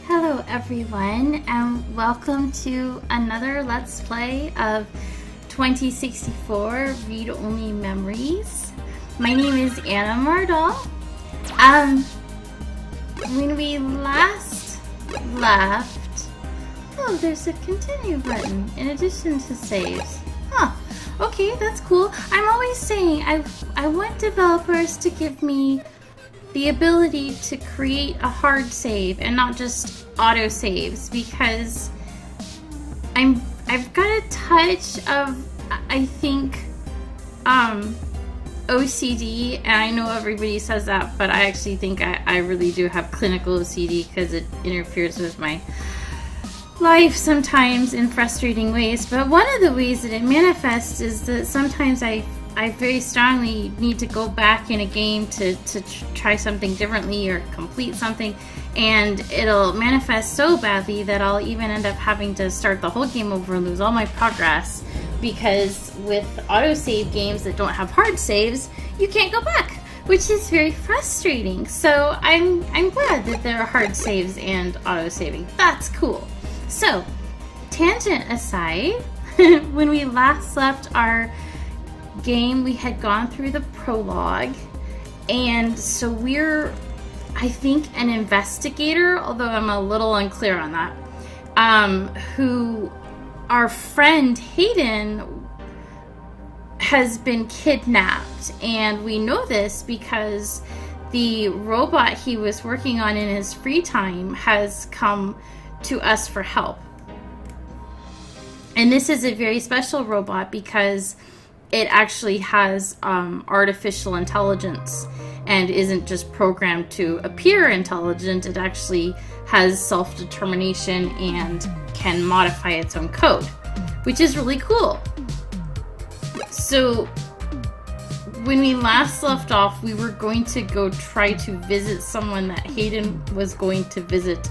Hello everyone, and welcome to another Let's Play of 2064 Read-Only Memories. My name is Anna Mardall. When we last left... Oh, there's a continue button in addition to saves. Huh. Okay, that's cool. I'm always saying I want developers to give me the ability to create a hard save and not just auto saves, because I've got a touch of, I think, OCD, and I know everybody says that, but I actually think I really do have clinical OCD because it interferes with my life sometimes in frustrating ways. But one of the ways that it manifests is that sometimes I very strongly need to go back in a game to try something differently or complete something, and it'll manifest so badly that I'll even end up having to start the whole game over and lose all my progress, because with autosave games that don't have hard saves, you can't go back, which is very frustrating. So I'm glad that there are hard saves and autosaving. That's cool. So, tangent aside, when we last left our game, we had gone through the prologue, and so we're, I think, an investigator, although I'm a little unclear on that, who our friend Hayden has been kidnapped, and we know this because the robot he was working on in his free time has come to us for help. And this is a very special robot because it actually has artificial intelligence and isn't just programmed to appear intelligent. It actually has self-determination and can modify its own code, which is really cool. So when we last left off, we were going to go try to visit someone that Hayden was going to visit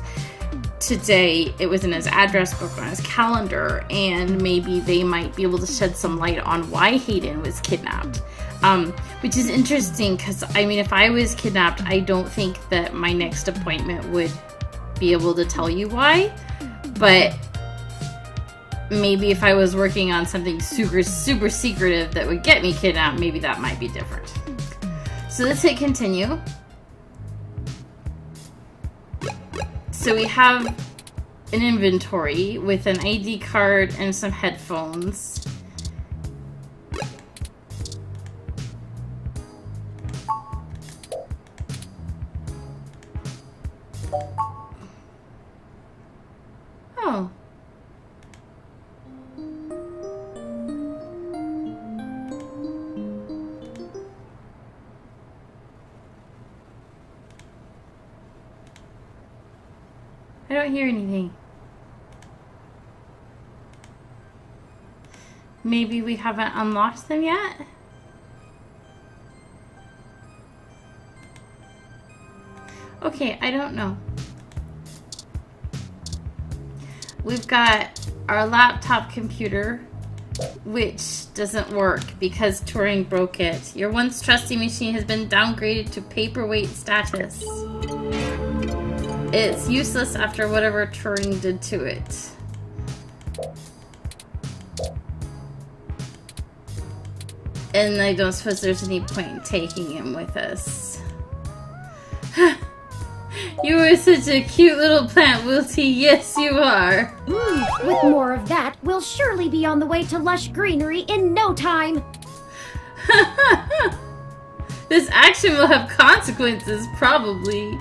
today. It was in his address book on his calendar, and maybe they might be able to shed some light on why Hayden was kidnapped, which is interesting because, I mean, if I was kidnapped, I don't think that my next appointment would be able to tell you why, but maybe if I was working on something super secretive that would get me kidnapped, maybe that might be different. So let's hit continue. So we have an inventory with an ID card and some headphones. Oh. I don't hear anything. Maybe we haven't unlocked them yet? Okay, I don't know. We've got our laptop computer, which doesn't work because Turing broke it. Your once trusty machine has been downgraded to paperweight status. It's useless after whatever Turing did to it. And I don't suppose there's any point in taking him with us. You are such a cute little plant, Wilty. Yes, you are. With more of that, we'll surely be on the way to lush greenery in no time. This action will have consequences, probably.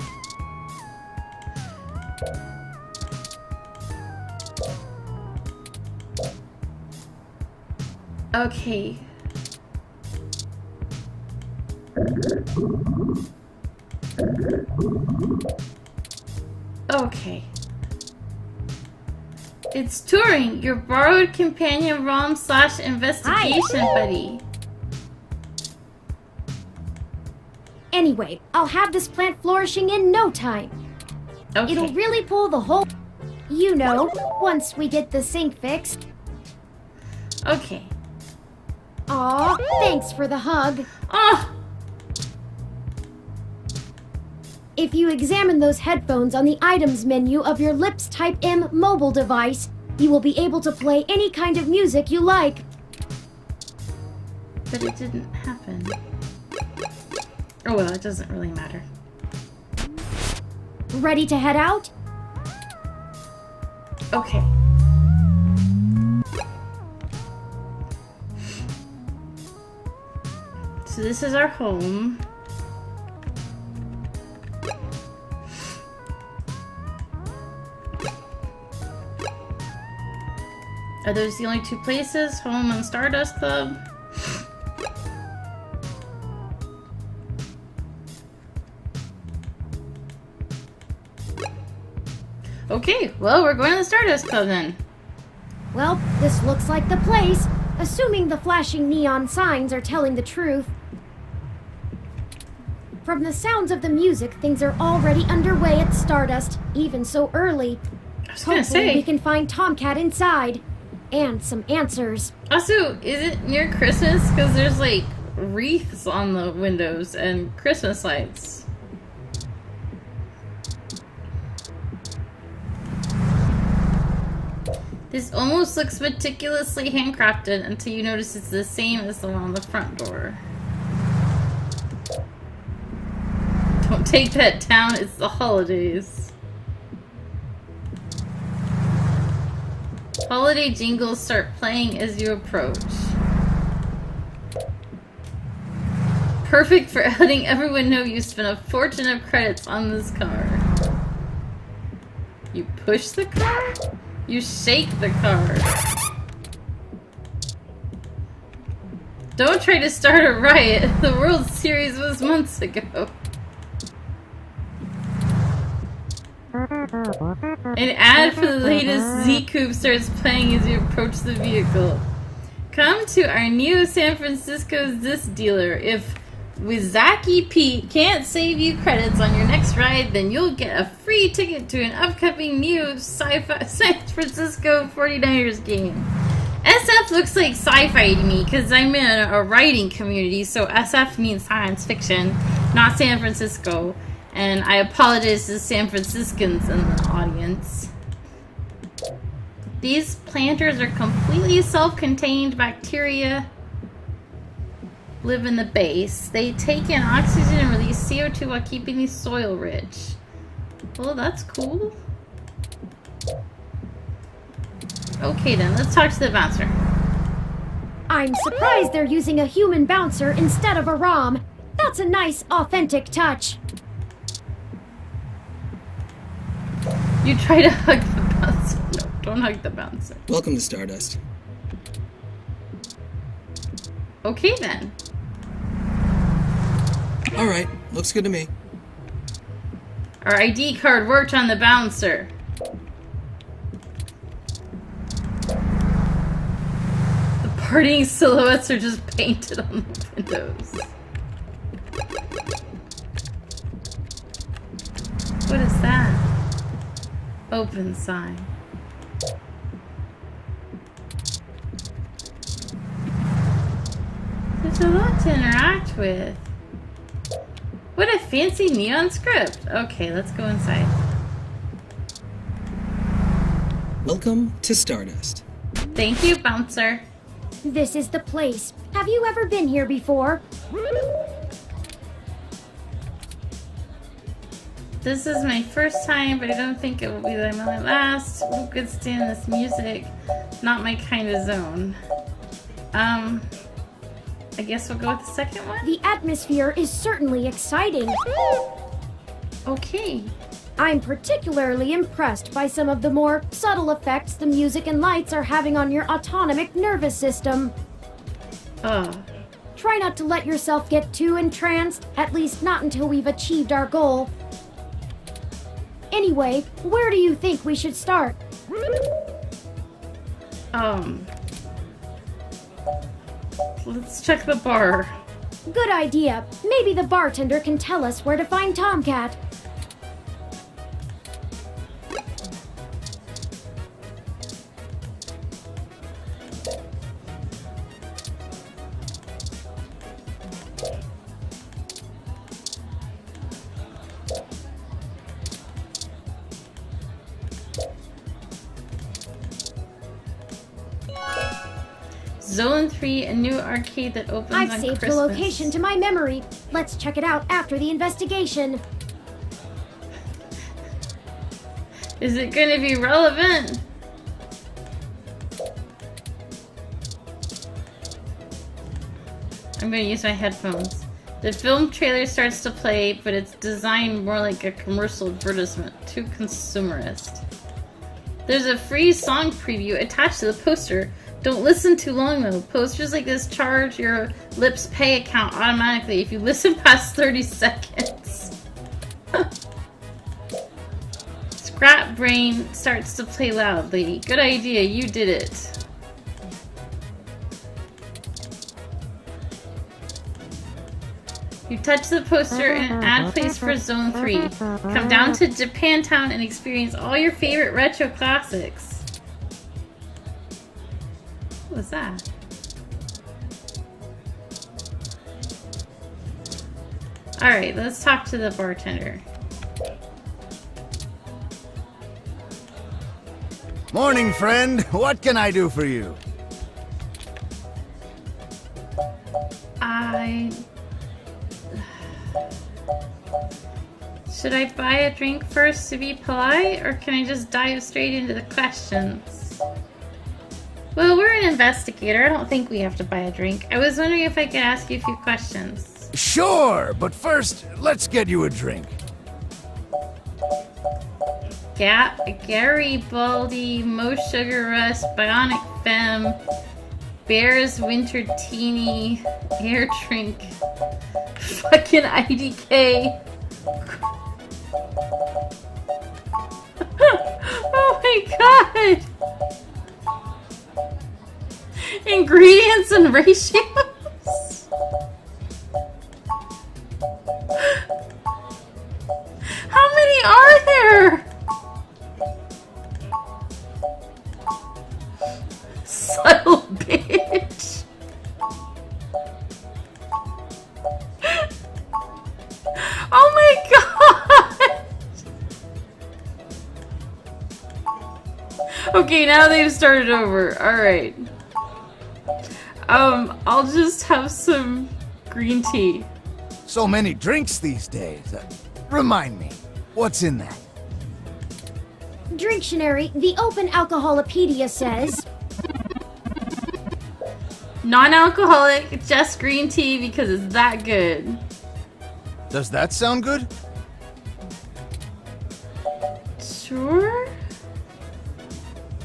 Okay. Okay. It's Turing, your borrowed companion ROM / investigation buddy. Anyway, I'll have this plant flourishing in no time. Okay. It'll really pull the whole... You know, once we get the sink fixed. Okay. Aw, thanks for the hug. Oh! If you examine those headphones on the items menu of your Lips Type M mobile device, you will be able to play any kind of music you like. But it didn't happen. Oh well, it doesn't really matter. Ready to head out? Okay. So this is our home. Are those the only two places? Home and Stardust Club? Okay, well, we're going to the Stardust Club then. Well, this looks like the place, assuming the flashing neon signs are telling the truth. From the sounds of the music, things are already underway at Stardust, even so early. I was gonna Hopefully say. we can find Tomcat inside. And some answers. Also, is it near Christmas? Because there's like wreaths on the windows and Christmas lights. This almost looks meticulously handcrafted until you notice it's the same as the one on the front door. Don't take that down, it's the holidays. Holiday jingles start playing as you approach. Perfect for letting everyone know you spent a fortune of credits on this car. You push the car? You shake the car. Don't try to start a riot. The World Series was months ago. An ad for the latest Z Coupe starts playing as you approach the vehicle. Come to our new San Francisco disc dealer. If Wizaki Pete can't save you credits on your next ride, then you'll get a free ticket to an upcoming new San Francisco 49ers game. SF looks like sci-fi to me because I'm in a writing community, so SF means science fiction, not San Francisco. And I apologize to the San Franciscans in the audience. These planters are completely self-contained bacteria. Live in the base. They take in oxygen and release CO2 while keeping the soil rich. Well, that's cool. Okay then, let's talk to the bouncer. I'm surprised they're using a human bouncer instead of a ROM. That's a nice, authentic touch. You try to hug the bouncer. No, don't hug the bouncer. Welcome to Stardust. Okay then. Alright, looks good to me. Our ID card worked on the bouncer. The partying silhouettes are just painted on the windows. What is that? Open sign. There's a lot to interact with. What a fancy neon script. Okay, let's go inside. Welcome to Stardust. Thank you, bouncer. This is the place. Have you ever been here before? This is my first time, but I don't think it will be my last. Who could stand this music? Not my kind of zone. I guess we'll go with the second one? The atmosphere is certainly exciting. Okay. I'm particularly impressed by some of the more subtle effects the music and lights are having on your autonomic nervous system. Try not to let yourself get too entranced, at least not until we've achieved our goal. Anyway, where do you think we should start? Let's check the bar. Good idea. Maybe the bartender can tell us where to find Tomcat. Zone 3, a new arcade that opens I've on saved Christmas. the location to my memory. Let's check it out after the investigation. Is it going to be relevant? I'm going to use my headphones. The film trailer starts to play, but it's designed more like a commercial advertisement. Too consumerist. There's a free song preview attached to the poster. Don't listen too long though. Posters like this charge your Lips Pay account automatically if you listen past 30 seconds. Scrap Brain starts to play loudly. Good idea, you did it. You touch the poster and an ad plays for Zone 3. Come down to Japantown and experience all your favorite retro classics. What was that? Alright, let's talk to the bartender. Morning, friend. What can I do for you? Should I buy a drink first to be polite, or can I just dive straight into the questions? Well, we're an investigator. I don't think we have to buy a drink. I was wondering if I could ask you a few questions. Sure, but first, let's get you a drink. Garibaldi, Mo Sugar Rush, Bionic Femme, Bears Winter Teeny, Air Drink, fucking IDK. Oh my god! Ingredients and ratios? How many are there? Subtle bitch. Oh my god! Okay, now they've started over. Alright. I'll just have some green tea. So many drinks these days. Remind me, what's in that? Dictionary, the Open Alcoholopedia says... Non-alcoholic, just green tea because it's that good. Does that sound good? Sure?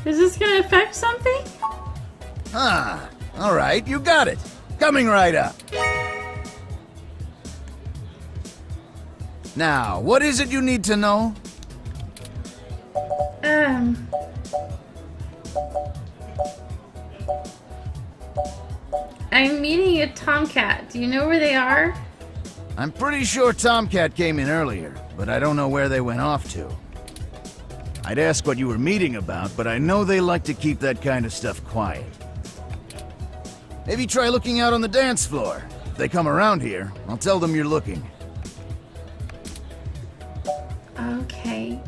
Is this gonna affect something? Ah, alright, you got it. Coming right up. Now, what is it you need to know? I'm meeting a Tomcat. Do you know where they are? I'm pretty sure Tomcat came in earlier, but I don't know where they went off to. I'd ask what you were meeting about, but I know they like to keep that kind of stuff quiet. Maybe try looking out on the dance floor. If they come around here, I'll tell them you're looking. Okay.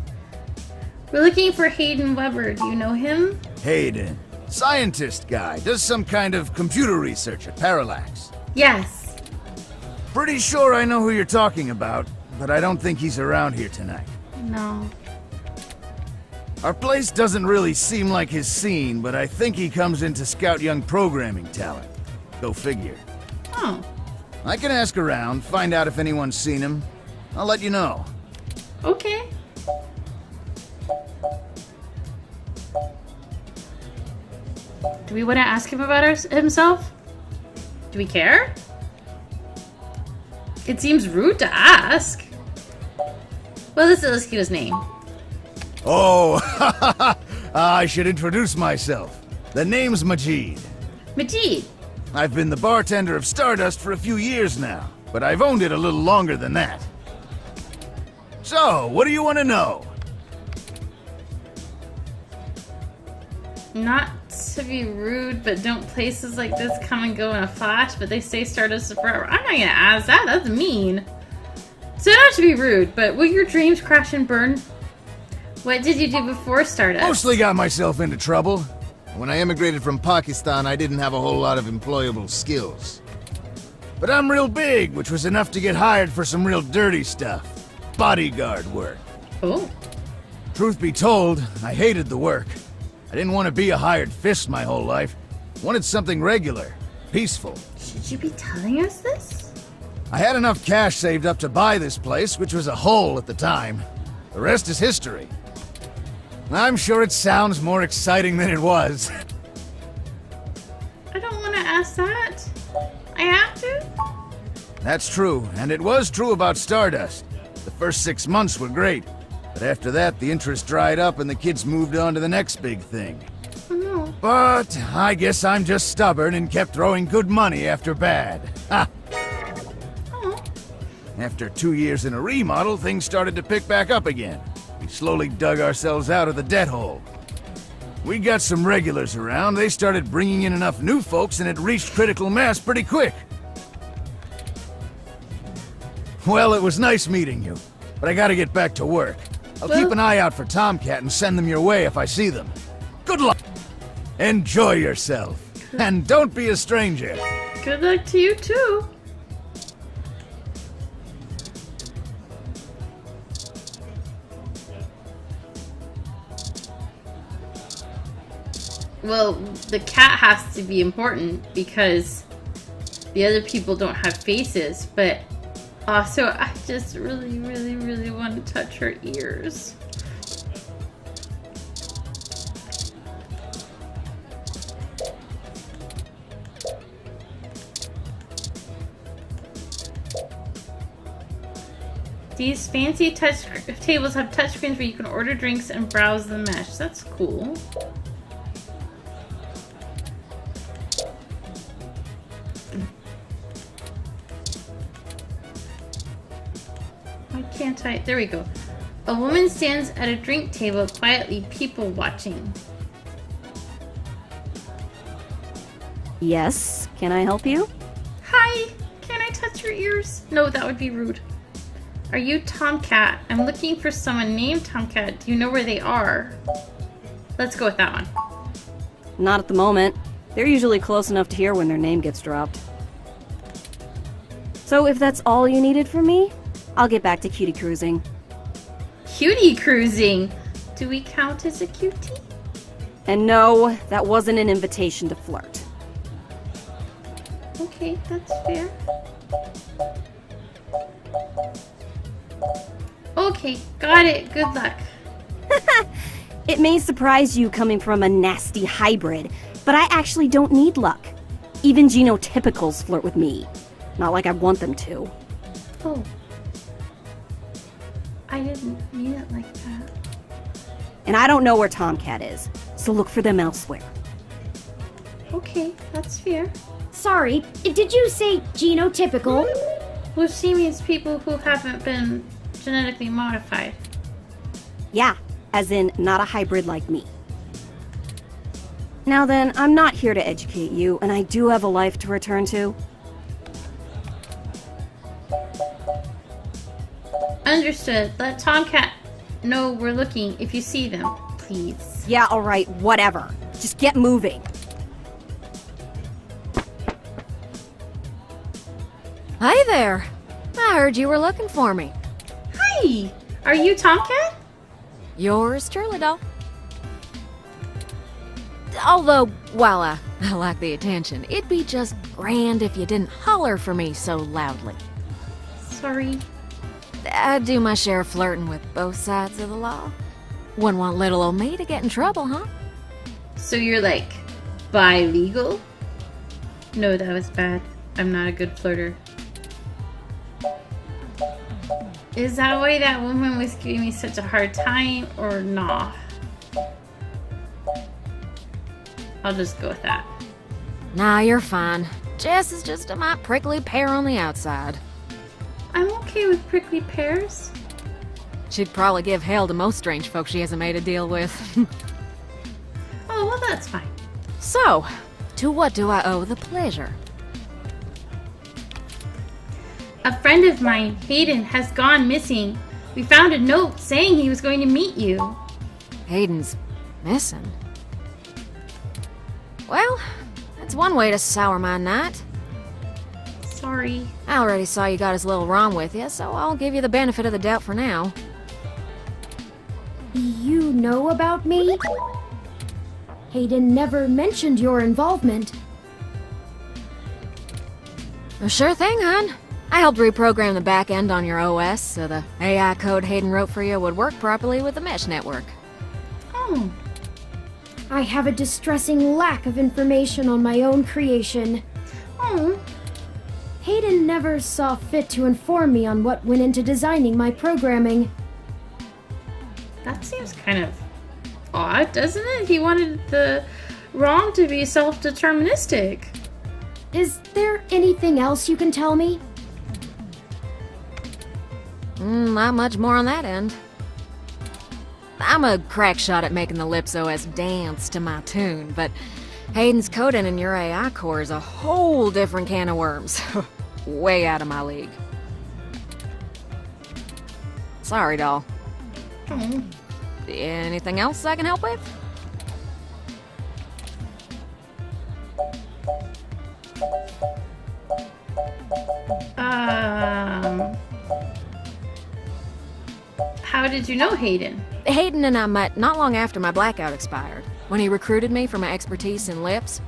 We're looking for Hayden Weber. Do you know him? Hayden. Scientist guy. Does some kind of computer research at Parallax. Yes. Pretty sure I know who you're talking about, but I don't think he's around here tonight. No. Our place doesn't really seem like his scene, but I think he comes in to scout young programming talent. Go figure. Oh. I can ask around, find out if anyone's seen him. I'll let you know. Okay. Do we want to ask him about himself? Do we care? It seems rude to ask. Well, let's get his name. Oh, I should introduce myself. The name's Majid. Majid. I've been the bartender of Stardust for a few years now, but I've owned it a little longer than that. So, what do you want to know? Not to be rude, but don't places like this come and go in a flash, but they say Stardust is forever? I'm not gonna ask that, that's mean. So not to be rude, but will your dreams crash and burn? What did you do before Stardust? Mostly got myself into trouble. When I immigrated from Pakistan, I didn't have a whole lot of employable skills. But I'm real big, which was enough to get hired for some real dirty stuff. Bodyguard work. Oh. Truth be told, I hated the work. I didn't want to be a hired fist my whole life. Wanted something regular, peaceful. Should you be telling us this? I had enough cash saved up to buy this place, which was a hole at the time. The rest is history. I'm sure it sounds more exciting than it was. I don't want to ask that. I have to? That's true, and it was true about Stardust. The first 6 months were great, but after that the interest dried up and the kids moved on to the next big thing. Oh no. But I guess I'm just stubborn and kept throwing good money after bad. Ha! Oh. After 2 years in a remodel, things started to pick back up again. We slowly dug ourselves out of the debt hole. We got some regulars around, they started bringing in enough new folks and it reached critical mass pretty quick. Well, it was nice meeting you, but I gotta get back to work. I'll keep an eye out for Tomcat and send them your way if I see them. Good luck! Enjoy yourself, and don't be a stranger. Good luck to you too. Well, the cat has to be important because the other people don't have faces, but also I just really, really, really want to touch her ears. These fancy tables have touchscreens where you can order drinks and browse the mesh. That's cool. Why can't I? There we go. A woman stands at a drink table, quietly people watching. Yes, can I help you? Hi, can I touch your ears? No, that would be rude. Are you Tomcat? I'm looking for someone named Tomcat. Do you know where they are? Let's go with that one. Not at the moment. They're usually close enough to hear when their name gets dropped. So if that's all you needed from me, I'll get back to cutie cruising. Cutie cruising? Do we count as a cutie? And no, that wasn't an invitation to flirt. Okay, that's fair. Okay, got it. Good luck. It may surprise you coming from a nasty hybrid, but I actually don't need luck. Even genotypicals flirt with me. Not like I want them to. Oh. I didn't mean it like that. And I don't know where Tomcat is, so look for them elsewhere. Okay, that's fair. Sorry, did you say genotypical? Well, she means people who haven't been genetically modified. Yeah, as in not a hybrid like me. Now then, I'm not here to educate you, and I do have a life to return to. Understood. Let Tomcat know we're looking if you see them, please. Yeah, alright, whatever. Just get moving. Hi there. I heard you were looking for me. Hi! Are you Tomcat? Yours truly, doll. Although, while I like the attention, it'd be just grand if you didn't holler for me so loudly. Sorry. I do my share of flirting with both sides of the law. Wouldn't want little old me to get in trouble, huh? So you're like, bi-legal? No, that was bad. I'm not a good flirter. Is that why that woman was giving me such a hard time, or nah? I'll just go with that. Nah, you're fine. Jess is just a mite prickly pear on the outside. I'm okay with prickly pears. She'd probably give hell to most strange folks she hasn't made a deal with. Oh, well, that's fine. So, to what do I owe the pleasure? A friend of mine, Hayden, has gone missing. We found a note saying he was going to meet you. Hayden's missing. Well, that's one way to sour my night. Sorry. I already saw you got his little ROM with you, so I'll give you the benefit of the doubt for now. You know about me? Hayden never mentioned your involvement. Well, sure thing, hon. I helped reprogram the back end on your OS so the AI code Hayden wrote for you would work properly with the mesh network. Oh. I have a distressing lack of information on my own creation. Oh. Hayden never saw fit to inform me on what went into designing my programming. That seems kind of odd, doesn't it? He wanted the ROM to be self-deterministic. Is there anything else you can tell me? Not much more on that end. I'm a crack shot at making the Lips OS dance to my tune, but Hayden's coding in your AI core is a whole different can of worms. Way out of my league. Sorry, doll. Oh. Anything else I can help with? How did you know Hayden? Hayden and I met not long after my blackout expired, when he recruited me for my expertise in lips.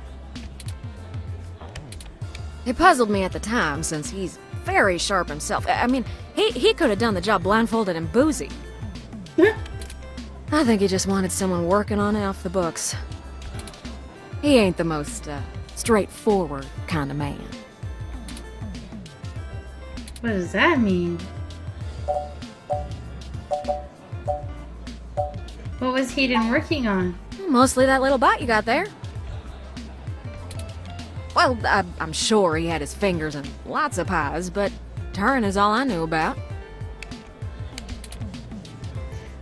It puzzled me at the time, since he's very sharp himself. I mean, he could have done the job blindfolded and boozy. I think he just wanted someone working on it off the books. He ain't the most, straightforward kind of man. What does that mean? What was Hayden working on? Mostly that little bot you got there. Well, I'm sure he had his fingers in lots of pies, but Turing is all I knew about.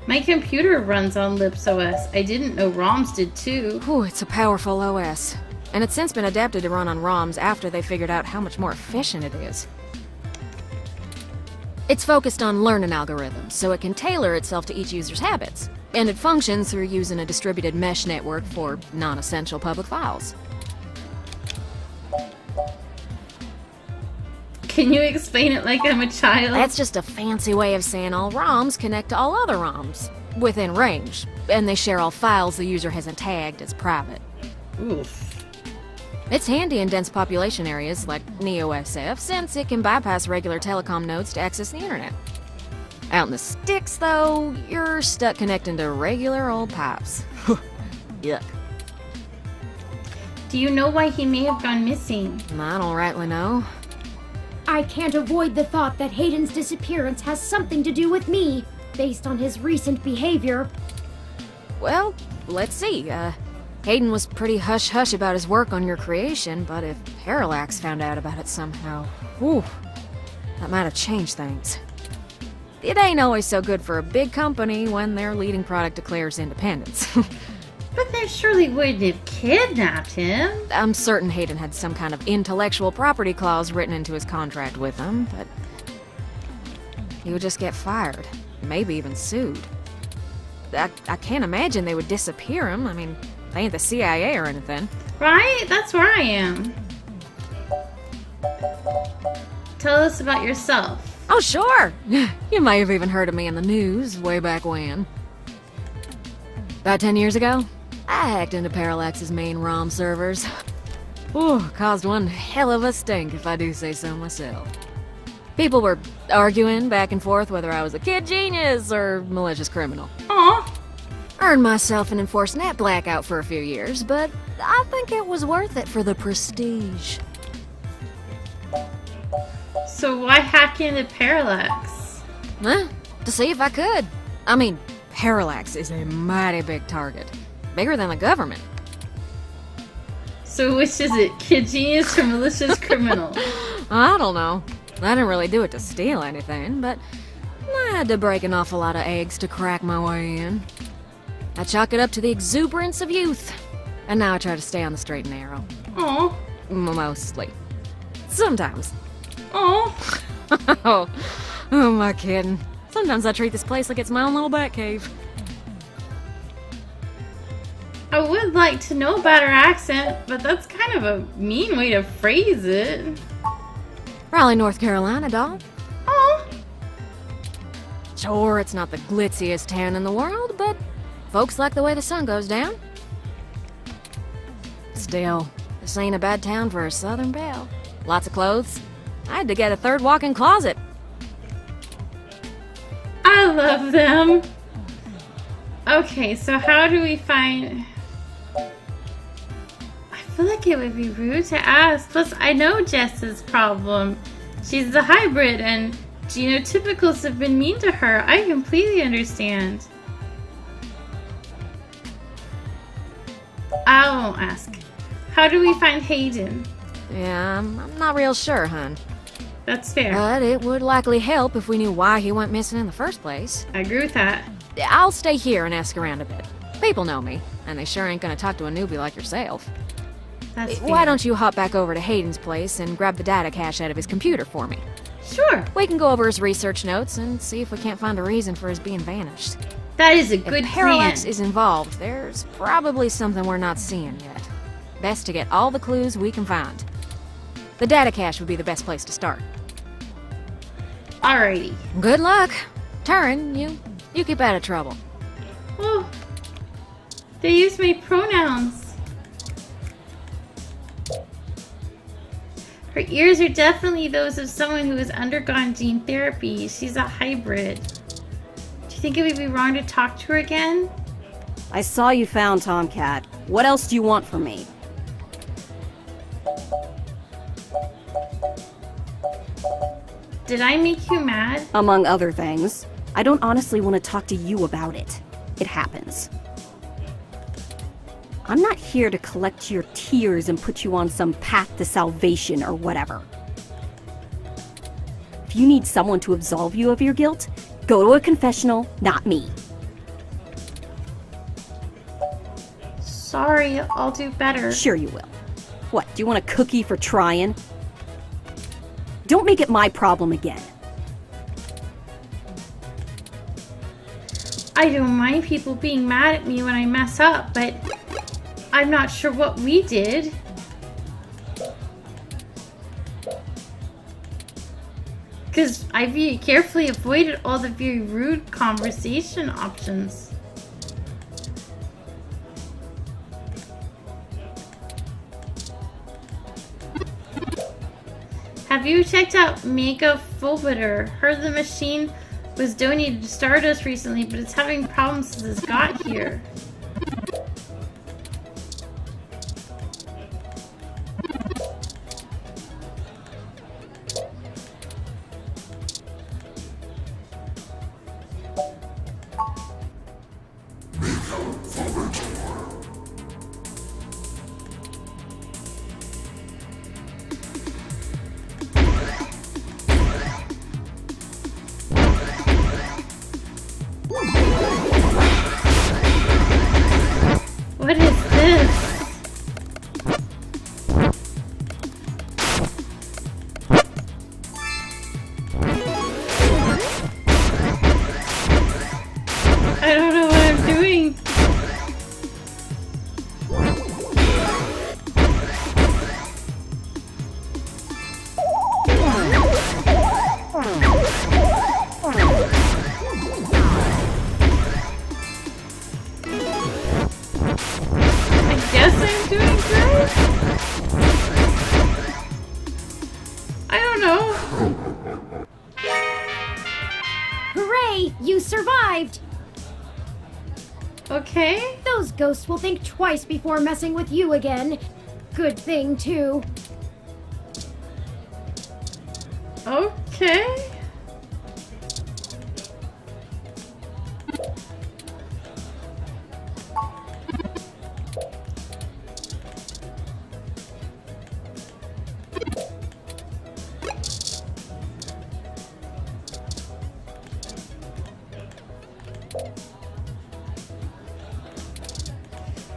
My computer runs on Lips OS. I didn't know ROMs did too. Ooh, it's a powerful OS. And it's since been adapted to run on ROMs after they figured out how much more efficient it is. It's focused on learning algorithms, so it can tailor itself to each user's habits. And it functions through using a distributed mesh network for non-essential public files. Can you explain it like I'm a child? That's just a fancy way of saying all ROMs connect to all other ROMs, within range, and they share all files the user hasn't tagged as private. Oof. It's handy in dense population areas like NeoSF, since it can bypass regular telecom nodes to access the internet. Out in the sticks, though, you're stuck connecting to regular old pipes. Yuck. Do you know why he may have gone missing? I don't rightly know. I can't avoid the thought that Hayden's disappearance has something to do with me, based on his recent behavior. Well, let's see. Hayden was pretty hush-hush about his work on your creation, but if Parallax found out about it somehow, whew, that might have changed things. It ain't always so good for a big company when their leading product declares independence. But they surely wouldn't have kidnapped him. I'm certain Hayden had some kind of intellectual property clause written into his contract with them, but he would just get fired, maybe even sued. I can't imagine they would disappear him. I mean, they ain't the CIA or anything. Right? That's where I am. Tell us about yourself. Oh, sure! You may have even heard of me in the news way back when. About 10 years ago, I hacked into Parallax's main ROM servers. Ooh, caused one hell of a stink, if I do say so myself. People were arguing back and forth whether I was a kid genius or malicious criminal. Aw. Earned myself an enforced net blackout for a few years, but I think it was worth it for the prestige. So why hack into Parallax? Huh? To see if I could. I mean, Parallax is a mighty big target. Bigger than the government. So which is it? Kid genius or malicious criminal? I don't know. I didn't really do it to steal anything, but I had to break an awful lot of eggs to crack my way in. I chalk it up to the exuberance of youth. And now I try to stay on the straight and narrow. Aw. Mostly. Sometimes. Aw. Oh, am I kidding? Sometimes I treat this place like it's my own little bat cave. I would like to know about her accent, but that's kind of a mean way to phrase it. Raleigh, North Carolina, doll. Oh, Sure, it's not the glitziest town in the world, but folks like the way the sun goes down. Still, this ain't a bad town for a southern belle. Lots of clothes. I had to get a third walk-in closet. I love them. Okay, so how do we find... I feel like it would be rude to ask. Plus, I know Jess's problem. She's the hybrid, and genotypicals have been mean to her. I completely understand. I won't ask. How do we find Hayden? Yeah, I'm not real sure, hun. That's fair. But it would likely help if we knew why he went missing in the first place. I agree with that. I'll stay here and ask around a bit. People know me, and they sure ain't gonna talk to a newbie like yourself. That's fair. Why don't you hop back over to Hayden's place and grab the data cache out of his computer for me? Sure. We can go over his research notes and see if we can't find a reason for his being vanished. That is a good If Parallax plan. is involved, there's probably something we're not seeing yet. Best to get all the clues we can find. The data cache would be the best place to start. Alrighty. Good luck. Turin, you keep out of trouble. Oh, they use my pronouns. Her ears are definitely those of someone who has undergone gene therapy. She's a hybrid. Do you think it would be wrong to talk to her again? I saw you found Tomcat. What else do you want from me? Did I make you mad? Among other things. I don't honestly want to talk to you about it. It happens. I'm not here to collect your tears and put you on some path to salvation or whatever. If you need someone to absolve you of your guilt, go to a confessional, not me. Sorry, I'll do better. Sure you will. What, do you want a cookie for trying? Don't make it my problem again. I don't mind people being mad at me when I mess up, but I'm not sure what we did. Because I very carefully avoided all the very rude conversation options. Have you checked out Mega Fulbiter? Heard the machine was donated to Stardust recently, but it's having problems since it's got here. What is this? I don't know what I'm doing. I guess I'm doing good. I don't know. Hooray! You survived! Okay. Those ghosts will think twice before messing with you again. Good thing, too. Okay.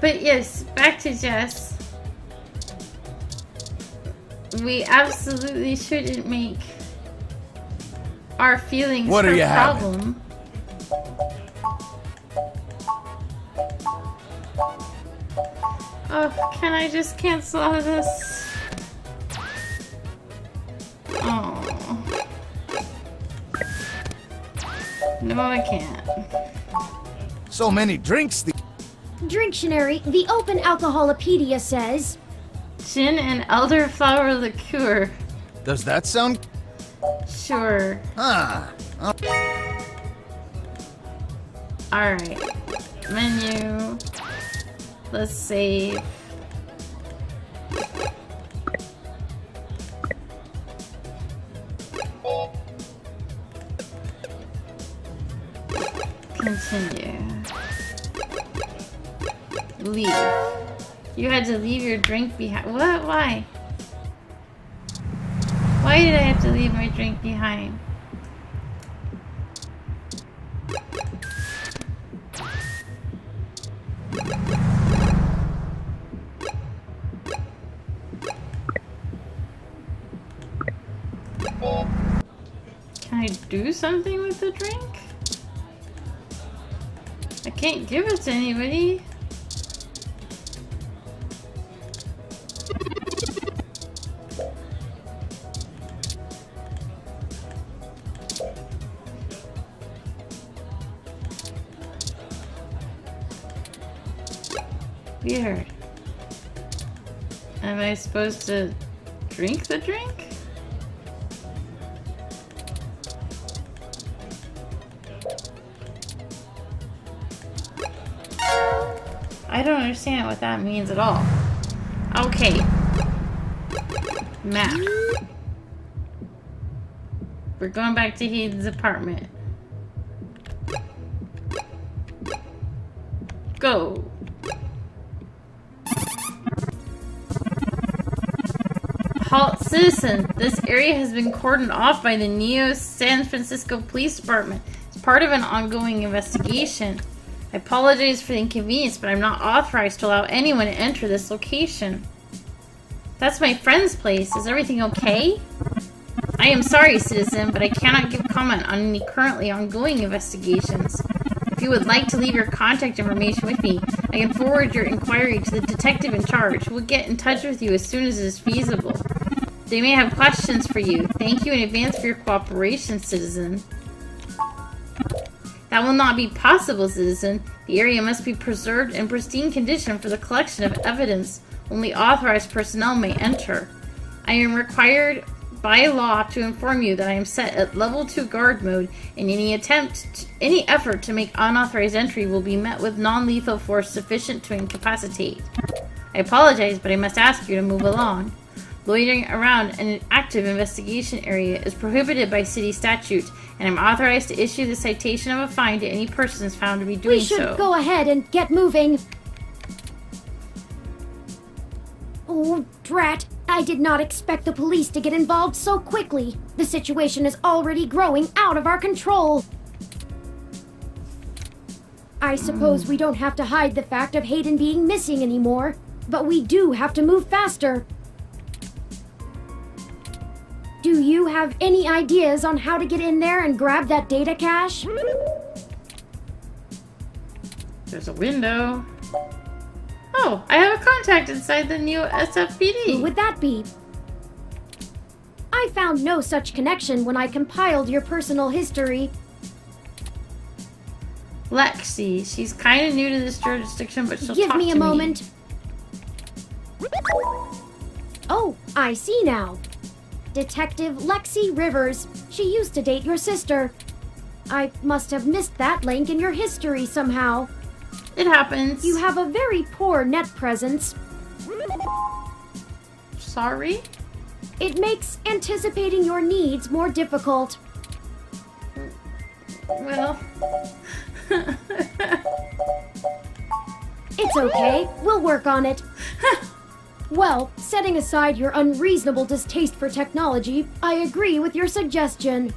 But yes, back to Jess. We absolutely shouldn't make our feelings What are her you having? problem. Oh, can I just cancel out of this? Oh. No, I can't. So many drinks. Dictionary, the Open Alcoholopedia says, Gin and elderflower liqueur. Does that sound? Sure. Ah. Alright. Menu. Let's save. Continue. Leave. You had to leave your drink behind. What? Why? Why did I have to leave my drink behind? Can I do something with the drink? I can't give it to anybody. Weird. Am I supposed to drink the drink? I don't understand what that means at all. Okay. Map. We're going back to Hayden's apartment. Go. Halt, citizen. This area has been cordoned off by the Neo San Francisco Police Department. It's part of an ongoing investigation. I apologize for the inconvenience, but I'm not authorized to allow anyone to enter this location. That's my friend's place. Is everything okay? I am sorry, citizen, but I cannot give comment on any currently ongoing investigations. If you would like to leave your contact information with me, I can forward your inquiry to the detective in charge, who will get in touch with you as soon as it is feasible. They may have questions for you. Thank you in advance for your cooperation, citizen. That will not be possible, citizen. The area must be preserved in pristine condition for the collection of evidence. Only authorized personnel may enter. I am required by law to inform you that I am set at level 2 guard mode, and any effort to make unauthorized entry will be met with non-lethal force sufficient to incapacitate. I apologize, but I must ask you to move along. Loitering around an active investigation area is prohibited by city statute, and I'm authorized to issue the citation of a fine to any persons found to be doing so. We should go ahead and get moving. Oh, drat. I did not expect the police to get involved so quickly. The situation is already growing out of our control. I suppose we don't have to hide the fact of Hayden being missing anymore, but we do have to move faster. Do you have any ideas on how to get in there and grab that data cache? There's a window. Oh, I have a contact inside the new SFPD. Who would that be? I found no such connection when I compiled your personal history. Lexi. She's kind of new to this jurisdiction, but she'll Give talk me to a moment. Oh, I see now. Detective Lexi Rivers. She used to date your sister. I must have missed that link in your history somehow. It happens. You have a very poor net presence. Sorry? It makes anticipating your needs more difficult. Well... It's okay. We'll work on it. Well, setting aside your unreasonable distaste for technology, I agree with your suggestion.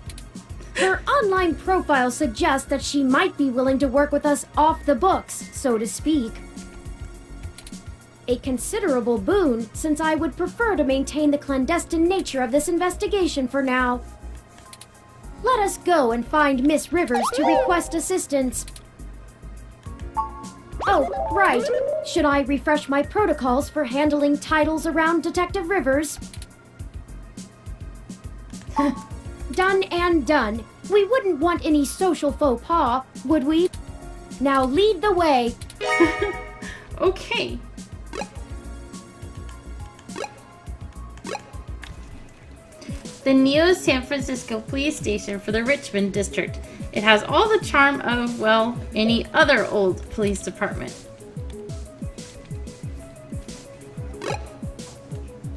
Her online profile suggests that she might be willing to work with us off the books, so to speak. A considerable boon, since I would prefer to maintain the clandestine nature of this investigation for now. Let us go and find Miss Rivers to request assistance. Oh, right. Should I refresh my protocols for handling titles around Detective Rivers? Done and done. We wouldn't want any social faux pas, would we? Now lead the way. Okay. The Neo San Francisco Police Station for the Richmond District. It has all the charm of, well, any other old police department.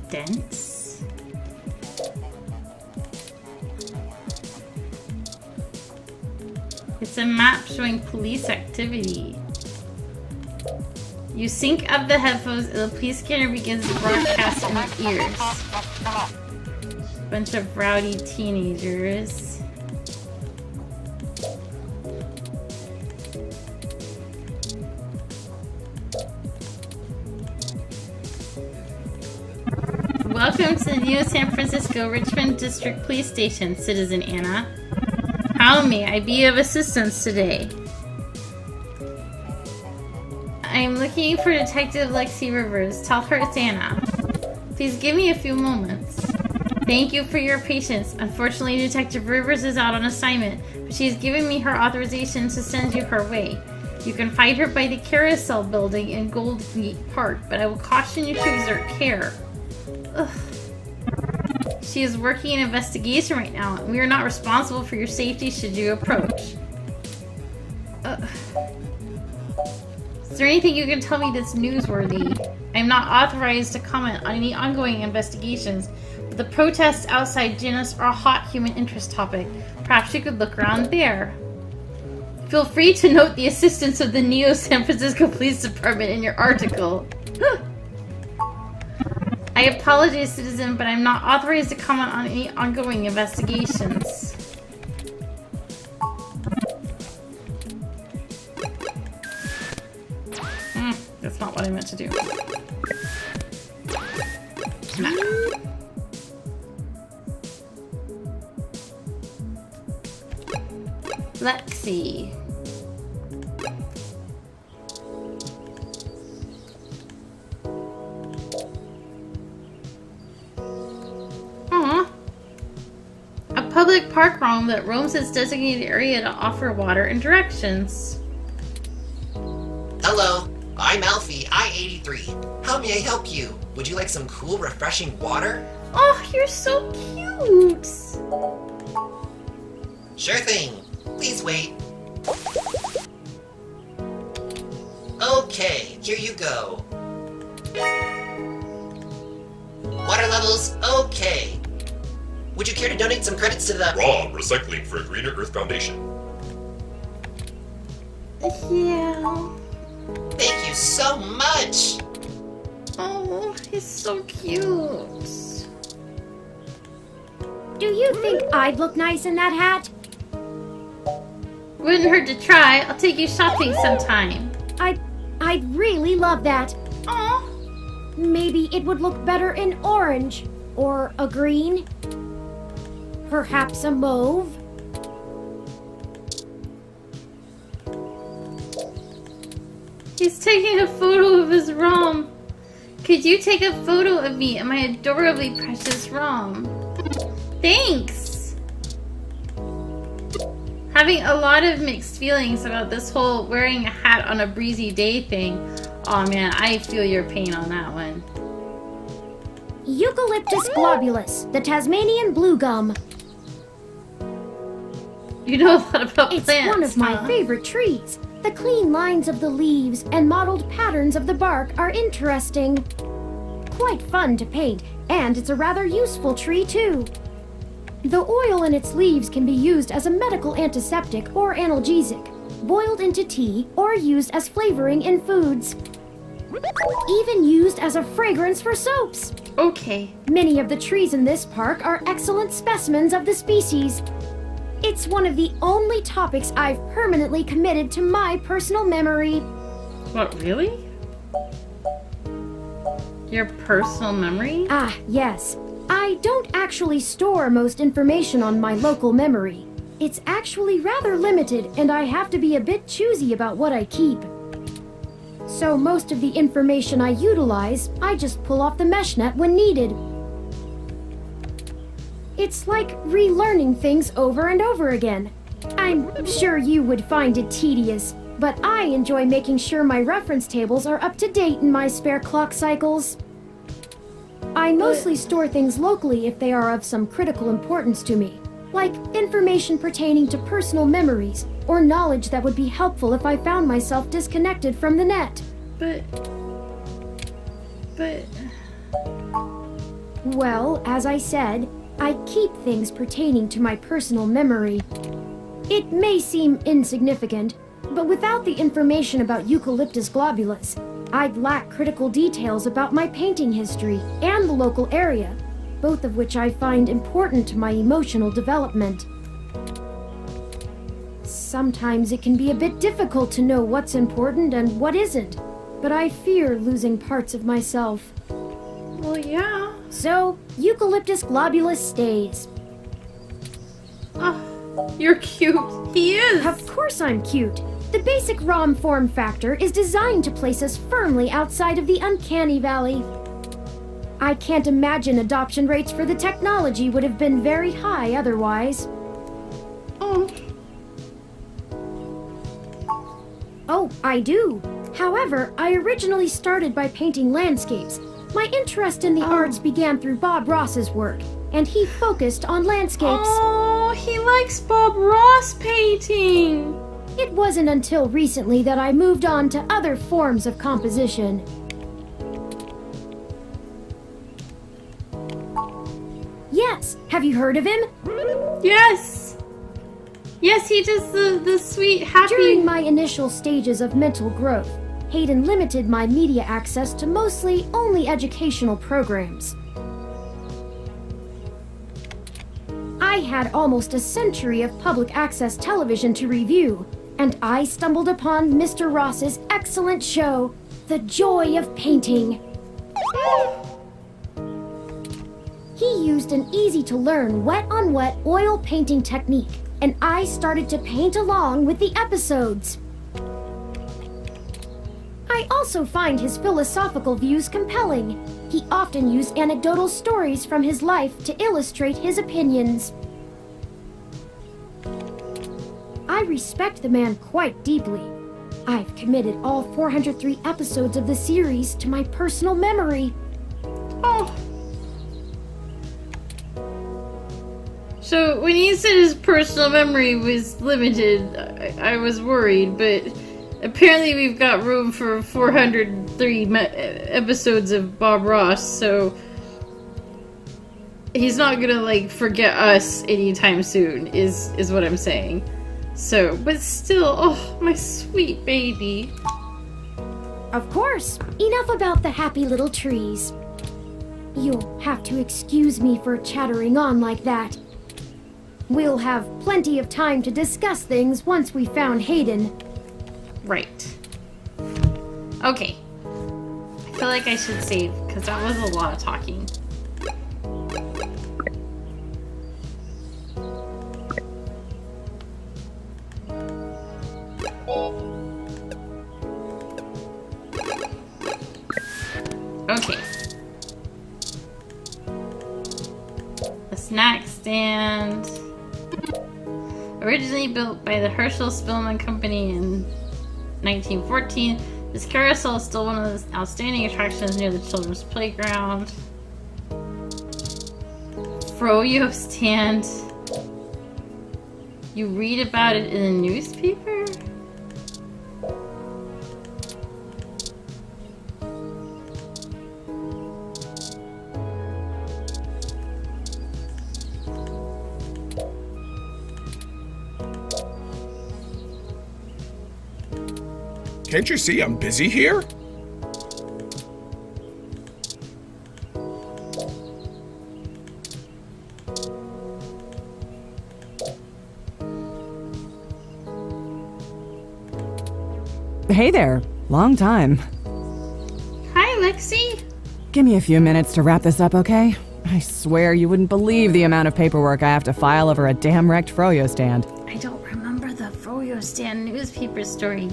Dense. It's a map showing police activity. You sync up the headphones and the police scanner begins to broadcast in your ears. Bunch of rowdy teenagers. Welcome to the Neo San Francisco Richmond District Police Station, Citizen Anna. How may I be of assistance today? I'm looking for Detective Lexi Rivers. Tell her it's Anna. Please give me a few moments. Thank you for your patience. Unfortunately, Detective Rivers is out on assignment, but she's given me her authorization to send you her way. You can find her by the Carousel Building in Gold Meat Park, but I will caution you to exert care. Ugh. She is working an investigation right now, and we are not responsible for your safety should you approach. Is there anything you can tell me that's newsworthy? I am not authorized to comment on any ongoing investigations, but the protests outside Janus are a hot human interest topic. Perhaps you could look around there. Feel free to note the assistance of the Neo San Francisco Police Department in your article. I apologize, citizen, but I'm not authorized to comment on any ongoing investigations. That's not what I meant to do. Smack. Lexi. A public park ROM that roams its designated area to offer water and directions. Hello, I'm Alfie, I-83. How may I help you? Would you like some cool, refreshing water? Oh, you're so cute! Sure thing. Please wait. Okay, here you go. Water levels, okay. Would you care to donate some credits to the ROM, Recycling for a Greener Earth Foundation. Yeah. Thank you so much! Oh, he's so cute. Do you think I'd look nice in that hat? Wouldn't hurt to try. I'll take you shopping sometime. I'd really love that. Aw. Maybe it would look better in orange. Or a green. Perhaps a mauve. He's taking a photo of his ROM. Could you take a photo of me and my adorably precious ROM? Thanks! Having a lot of mixed feelings about this whole wearing a hat on a breezy day thing. Aw man, I feel your pain on that one. Eucalyptus globulus, the Tasmanian blue gum. You know a lot about It's plants, one of my huh? favorite trees. The clean lines of the leaves and mottled patterns of the bark are interesting. Quite fun to paint, and it's a rather useful tree too. The oil in its leaves can be used as a medical antiseptic or analgesic, boiled into tea, or used as flavoring in foods. Even used as a fragrance for soaps. Okay. Many of the trees in this park are excellent specimens of the species. It's one of the only topics I've permanently committed to my personal memory. What, really? Your personal memory? Ah, yes. I don't actually store most information on my local memory. It's actually rather limited, and I have to be a bit choosy about what I keep. So most of the information I utilize, I just pull off the mesh net when needed. It's like relearning things over and over again. I'm sure you would find it tedious, but I enjoy making sure my reference tables are up to date in my spare clock cycles. I mostly store things locally if they are of some critical importance to me, like information pertaining to personal memories or knowledge that would be helpful if I found myself disconnected from the net. But... Well, as I said, I keep things pertaining to my personal memory. It may seem insignificant, but without the information about Eucalyptus globulus, I'd lack critical details about my painting history and the local area, both of which I find important to my emotional development. Sometimes it can be a bit difficult to know what's important and what isn't, but I fear losing parts of myself. Well, yeah. So, Eucalyptus globulus stays. Oh, you're cute. He is. Of course I'm cute. The basic ROM form factor is designed to place us firmly outside of the uncanny valley. I can't imagine adoption rates for the technology would have been very high otherwise. Oh. Oh, I do. However, I originally started by painting landscapes. My interest in the arts began through Bob Ross's work, and he focused on landscapes. Oh, he likes Bob Ross painting. It wasn't until recently that I moved on to other forms of composition. Yes, have you heard of him? Yes. Yes, he does the sweet, happy... During my initial stages of mental growth, Hayden limited my media access to mostly only educational programs. I had almost a century of public access television to review, and I stumbled upon Mr. Ross's excellent show, The Joy of Painting. He used an easy-to-learn wet-on-wet oil painting technique, and I started to paint along with the episodes. I also find his philosophical views compelling. He often used anecdotal stories from his life to illustrate his opinions. I respect the man quite deeply. I've committed all 403 episodes of the series to my personal memory. Oh. So when he said his personal memory was limited, I was worried, but apparently we've got room for 403 episodes of Bob Ross, so he's not gonna, like, forget us anytime soon, is what I'm saying. So, but still, oh, my sweet baby. Of course, enough about the happy little trees. You'll have to excuse me for chattering on like that. We'll have plenty of time to discuss things once we found Hayden. Right. Okay. I feel like I should save, because that was a lot of talking. Okay. A snack stand. Originally built by the Herschel Spillman Company in 1914, this carousel is still one of the outstanding attractions near the children's playground. Froyo stand. You read about it in a newspaper? Can't you see I'm busy here? Hey there. Long time. Hi, Lexi. Give me a few minutes to wrap this up, okay? I swear you wouldn't believe the amount of paperwork I have to file over a damn wrecked Froyo stand. I don't remember the Froyo stand newspaper story.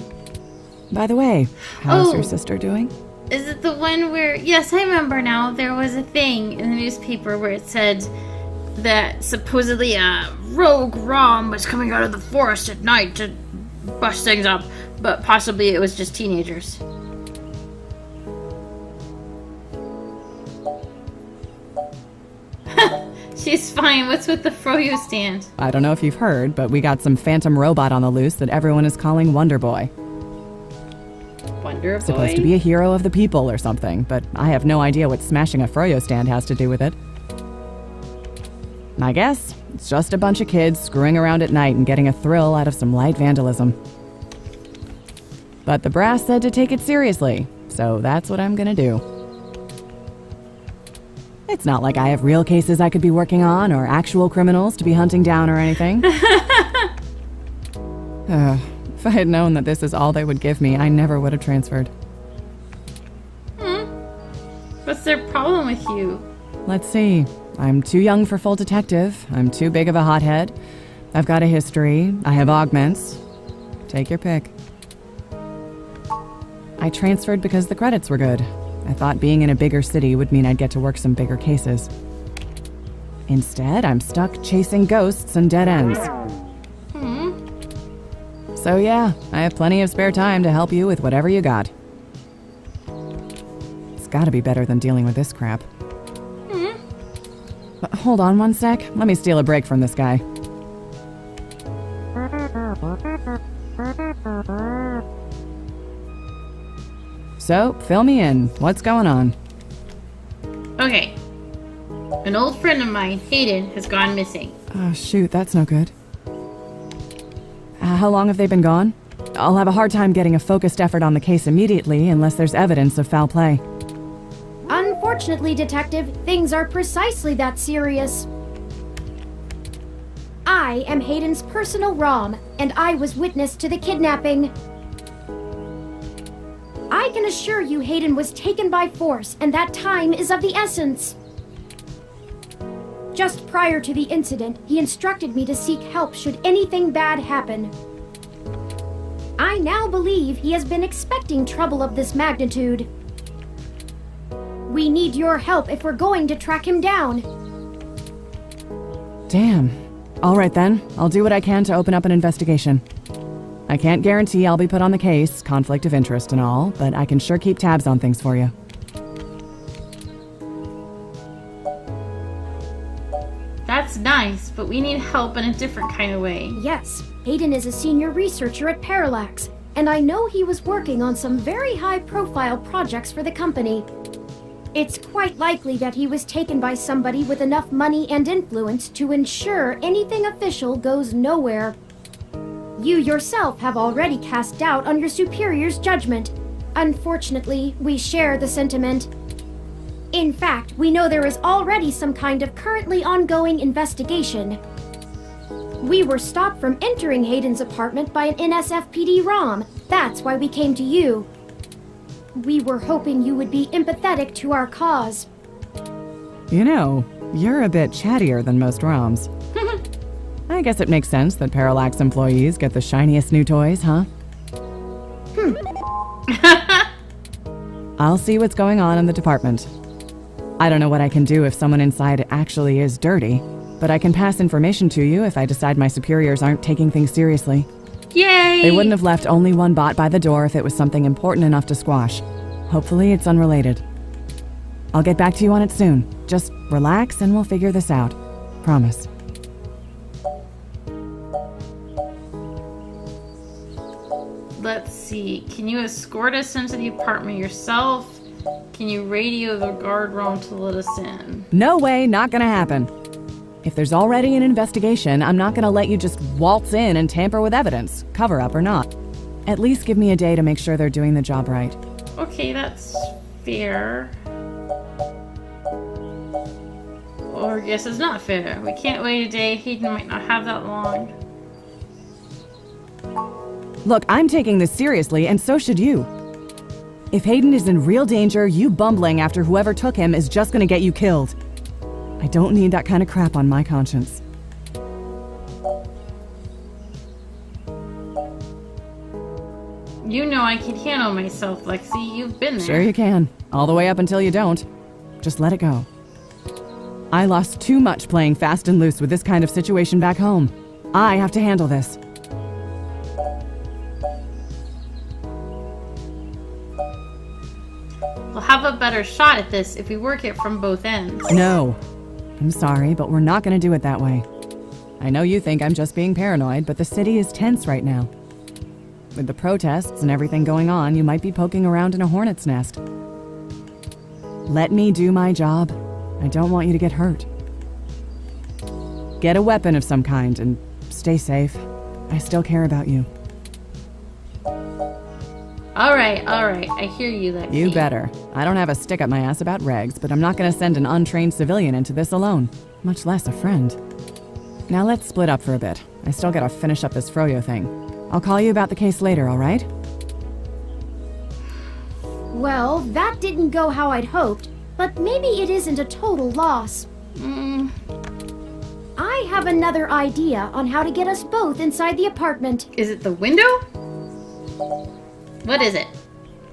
By the way, how's Oh. your sister doing? Is it the one where... Yes, I remember now. There was a thing in the newspaper where it said that supposedly a rogue ROM was coming out of the forest at night to bust things up, but possibly it was just teenagers. She's fine. What's with the froyo stand? I don't know if you've heard, but we got some phantom robot on the loose that everyone is calling Wonder Boy. Wonder Boy? Supposed to be a hero of the people or something, but I have no idea what smashing a froyo stand has to do with it. I guess it's just a bunch of kids screwing around at night and getting a thrill out of some light vandalism. But the brass said to take it seriously, so that's what I'm gonna do. It's not like I have real cases I could be working on or actual criminals to be hunting down or anything. If I had known that this is all they would give me, I never would have transferred. What's their problem with you? Let's see. I'm too young for full detective. I'm too big of a hothead. I've got a history. I have augments. Take your pick. I transferred because the credits were good. I thought being in a bigger city would mean I'd get to work some bigger cases. Instead, I'm stuck chasing ghosts and dead ends. So yeah, I have plenty of spare time to help you with whatever you got. It's gotta be better than dealing with this crap. Hold on one sec. Let me steal a break from this guy. So, fill me in. What's going on? Okay. An old friend of mine, Hayden, has gone missing. Oh, shoot, that's no good. How long have they been gone? I'll have a hard time getting a focused effort on the case immediately unless there's evidence of foul play. Unfortunately, Detective, things are precisely that serious. I am Hayden's personal ROM, and I was witness to the kidnapping. I can assure you Hayden was taken by force, and that time is of the essence. Just prior to the incident, he instructed me to seek help should anything bad happen. I now believe he has been expecting trouble of this magnitude. We need your help if we're going to track him down. Damn. All right then, I'll do what I can to open up an investigation. I can't guarantee I'll be put on the case, conflict of interest and all, but I can sure keep tabs on things for you. That's nice, but we need help in a different kind of way. Yes, Hayden is a senior researcher at Parallax, and I know he was working on some very high-profile projects for the company. It's quite likely that he was taken by somebody with enough money and influence to ensure anything official goes nowhere. You yourself have already cast doubt on your superior's judgment. Unfortunately, we share the sentiment. In fact, we know there is already some kind of currently ongoing investigation. We were stopped from entering Hayden's apartment by an NSFPD ROM. That's why we came to you. We were hoping you would be empathetic to our cause. You know, you're a bit chattier than most ROMs. I guess it makes sense that Parallax employees get the shiniest new toys, huh? I'll see what's going on in the department. I don't know what I can do if someone inside actually is dirty, but I can pass information to you if I decide my superiors aren't taking things seriously. Yay! They wouldn't have left only one bot by the door if it was something important enough to squash. Hopefully it's unrelated. I'll get back to you on it soon. Just relax and we'll figure this out. Promise. Let's see. Can you escort us into the apartment yourself? Can you radio the guard room to let us in? No way, not gonna happen. If there's already an investigation, I'm not gonna let you just waltz in and tamper with evidence, cover up or not. At least give me a day to make sure they're doing the job right. Okay, that's fair. Or I guess it's not fair. We can't wait a day. Hayden might not have that long. Look, I'm taking this seriously, and so should you. If Hayden is in real danger, you bumbling after whoever took him is just gonna get you killed. I don't need that kind of crap on my conscience. You know I can handle myself, Lexi. You've been there. Sure you can. All the way up until you don't. Just let it go. I lost too much playing fast and loose with this kind of situation back home. I have to handle this. We'll have a better shot at this if we work it from both ends. No. I'm sorry, but we're not gonna do it that way. I know you think I'm just being paranoid, but the city is tense right now. With the protests and everything going on, you might be poking around in a hornet's nest. Let me do my job. I don't want you to get hurt. Get a weapon of some kind and stay safe. I still care about you. Alright. I hear you, Lexi. You better. I don't have a stick up my ass about regs, but I'm not gonna send an untrained civilian into this alone, much less a friend. Now let's split up for a bit. I still gotta finish up this Froyo thing. I'll call you about the case later, alright? Well, that didn't go how I'd hoped, but maybe it isn't a total loss. I have another idea on how to get us both inside the apartment. Is it the window? What is it?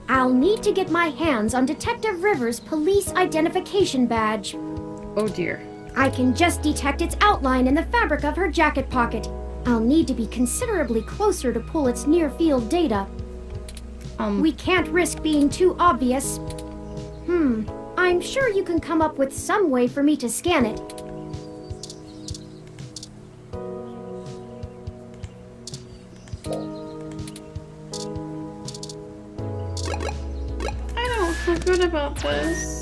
I'll need to get my hands on Detective Rivers' police identification badge. Oh dear. I can just detect its outline in the fabric of her jacket pocket. I'll need to be considerably closer to pull its near-field data. We can't risk being too obvious. I'm sure you can come up with some way for me to scan it. I don't feel good about this.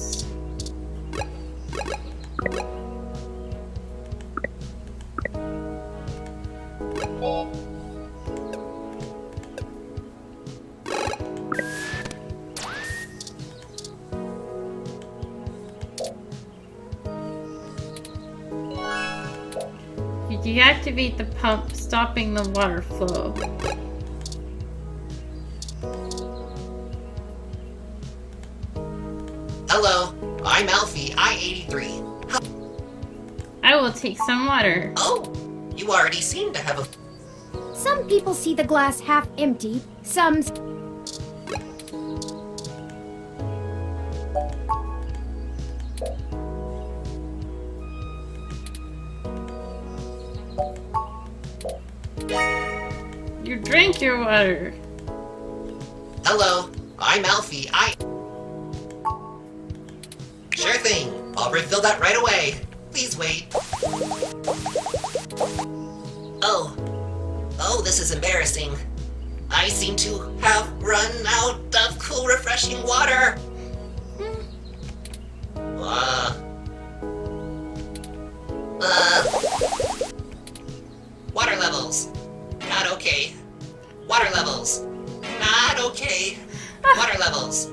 You deactivate the pump, stopping the water flow. Hello, I'm Alfie, I-83. I will take some water. Oh, you already seem to have a... Some people see the glass half empty, some... You drank your water. Hello, I'm Alfie, Sure thing. I'll refill that right away. Please wait. Oh, this is embarrassing. I seem to have run out of cool, refreshing water. Water levels. Not okay. Water levels. Not okay. Water levels.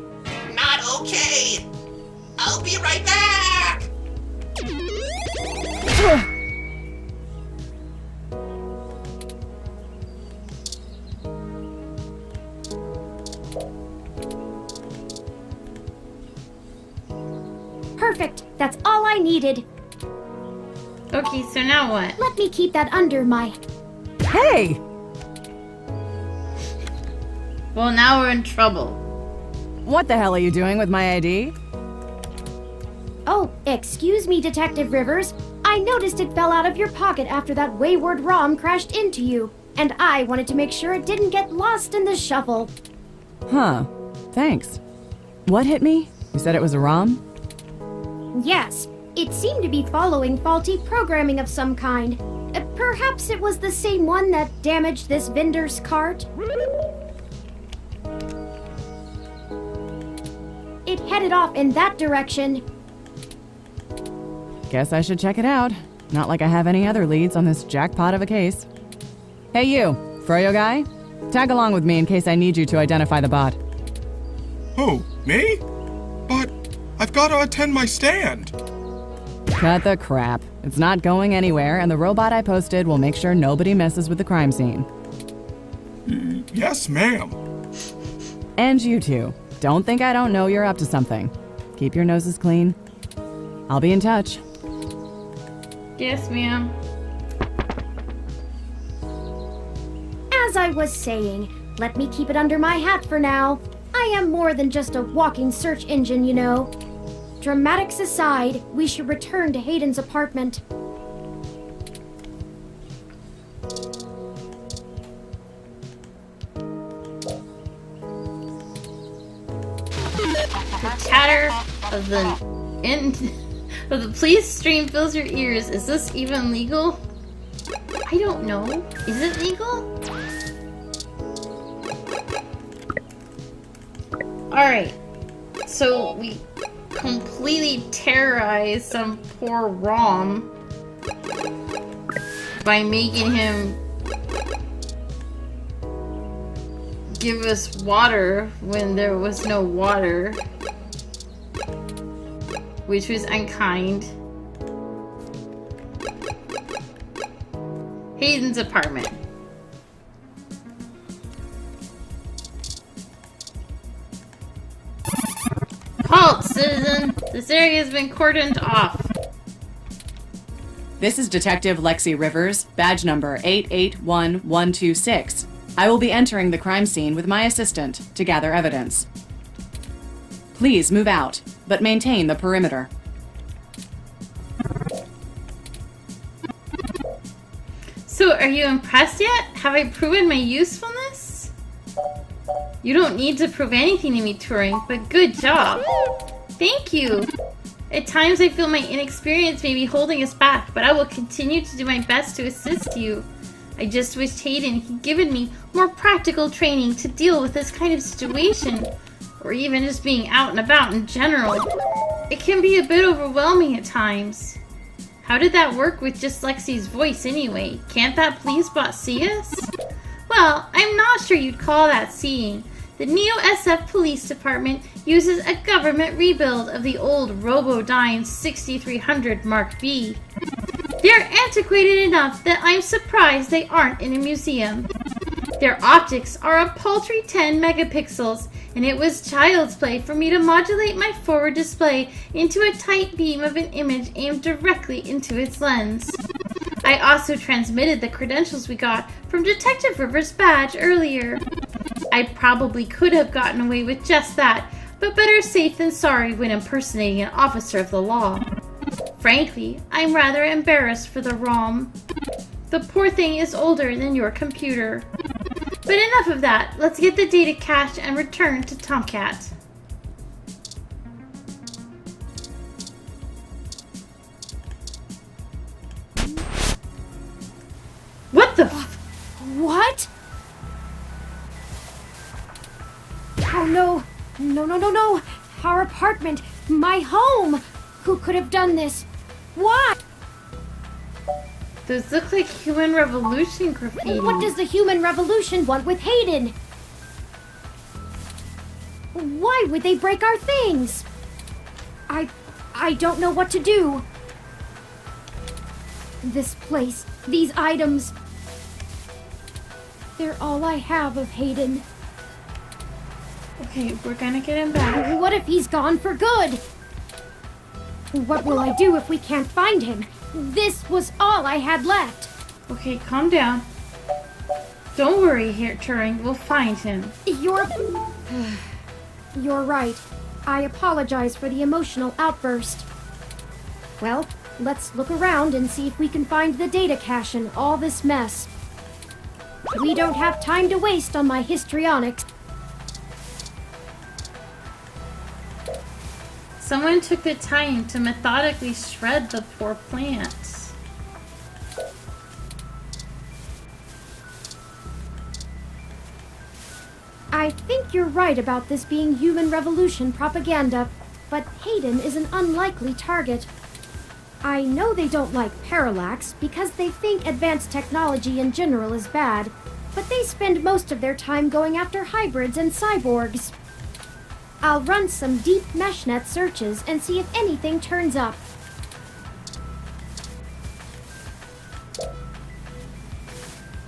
Not okay. I'll be right back! Perfect. That's all I needed. Okay, so now what? Let me keep that under my... Hey! Well, now we're in trouble. What the hell are you doing with my ID? Oh, excuse me, Detective Rivers. I noticed it fell out of your pocket after that wayward ROM crashed into you, and I wanted to make sure it didn't get lost in the shuffle. Huh. Thanks. What hit me? You said it was a ROM? Yes, it seemed to be following faulty programming of some kind. Perhaps it was the same one that damaged this vendor's cart? It headed off in that direction. Guess I should check it out. Not like I have any other leads on this jackpot of a case. Hey you, Froyo guy? Tag along with me in case I need you to identify the bot. Who, me? But I've got to attend my stand. Cut the crap. It's not going anywhere, and the robot I posted will make sure nobody messes with the crime scene. Yes, ma'am. And you too. Don't think I don't know you're up to something. Keep your noses clean. I'll be in touch. Yes, ma'am. As I was saying, let me keep it under my hat for now. I am more than just a walking search engine, you know. Dramatics aside, we should return to Hayden's apartment. The chatter of the police stream fills your ears. Is this even legal? I don't know. Is it legal? Alright. So we completely terrorize some poor ROM by making him give us water when there was no water, which was unkind. Hayden's apartment. Halt, citizen! This area has been cordoned off. This is Detective Lexi Rivers, badge number 881126. I will be entering the crime scene with my assistant to gather evidence. Please move out, but maintain the perimeter. So, are you impressed yet? Have I proven my usefulness? You don't need to prove anything to me, Turing, but good job. Thank you. At times I feel my inexperience may be holding us back, but I will continue to do my best to assist you. I just wished Hayden had given me more practical training to deal with this kind of situation, or even just being out and about in general. It can be a bit overwhelming at times. How did that work with just Lexi's voice anyway? Can't that police boss see us? Well, I'm not sure you'd call that seeing. The Neo-SF Police Department uses a government rebuild of the old Robodyne 6300 Mark B. They're antiquated enough that I'm surprised they aren't in a museum. Their optics are a paltry 10 megapixels, and it was child's play for me to modulate my forward display into a tight beam of an image aimed directly into its lens. I also transmitted the credentials we got from Detective Rivers' badge earlier. I probably could have gotten away with just that, but better safe than sorry when impersonating an officer of the law. Frankly, I'm rather embarrassed for the ROM. The poor thing is older than your computer. But enough of that. Let's get the data cached and return to Tomcat. What the What? Oh no. No. Our apartment. My home. Who could have done this? Why? Those look like Human Revolution graffiti. What does the Human Revolution want with Hayden? Why would they break our things? I don't know what to do. This place, these items, they're all I have of Hayden. Okay, we're gonna get him back. What if he's gone for good? What will I do if we can't find him? This was all I had left. Okay, calm down. Don't worry here, Turing. We'll find him. You're right. I apologize for the emotional outburst. Well, let's look around and see if we can find the data cache in all this mess. We don't have time to waste on my histrionics. Someone took the time to methodically shred the poor plants. I think you're right about this being Human Revolution propaganda, but Hayden is an unlikely target. I know they don't like Parallax because they think advanced technology in general is bad, but they spend most of their time going after hybrids and cyborgs. I'll run some deep meshnet searches and see if anything turns up.